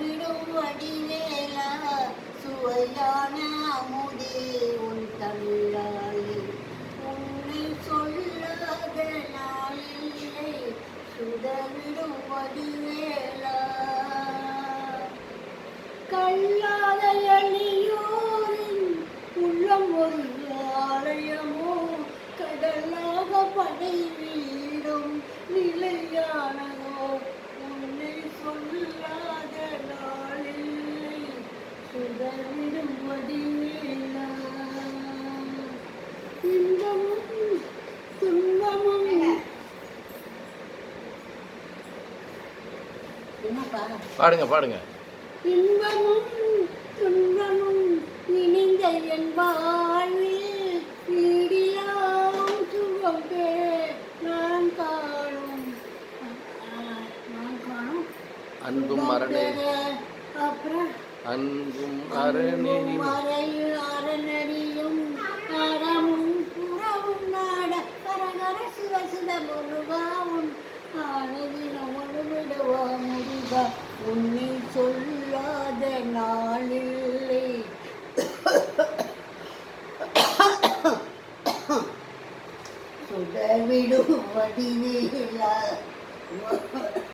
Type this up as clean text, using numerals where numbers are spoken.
சுடர்விடும் வடிவேலா சுவையான அமுதே உன் தமிழாலே உன்னை சொல்லாத நாளில்லை சுடர்விடும் வடிவேலா கல்லாத எளியோரின் உள்ளம் ஒரு ஆலயமோ கடலாக படை வீடும் நிலையானதோ உன்னை சொல்லாத நாளில்லை சுடர்விடும் வடிவேலா இன்பமும் துன்பமும் பாடுங்க பாடுங்க. இன்பமும் துன்பமும் இணைந்த என் வாழ்வில் நீடியாம் சுகம் நான் காணும் அன்பும் அரணே அப்புறம் அன்பும் அரணேயும் அரணடியும் அறமும் புறவும் நாட கரகர சிவசித முருகாவும் ஆனதினம் ஒழுவிடுவா முருகா உன்னை சொல்லாத நாளில்லை சுடர்விடும் வடிவேலா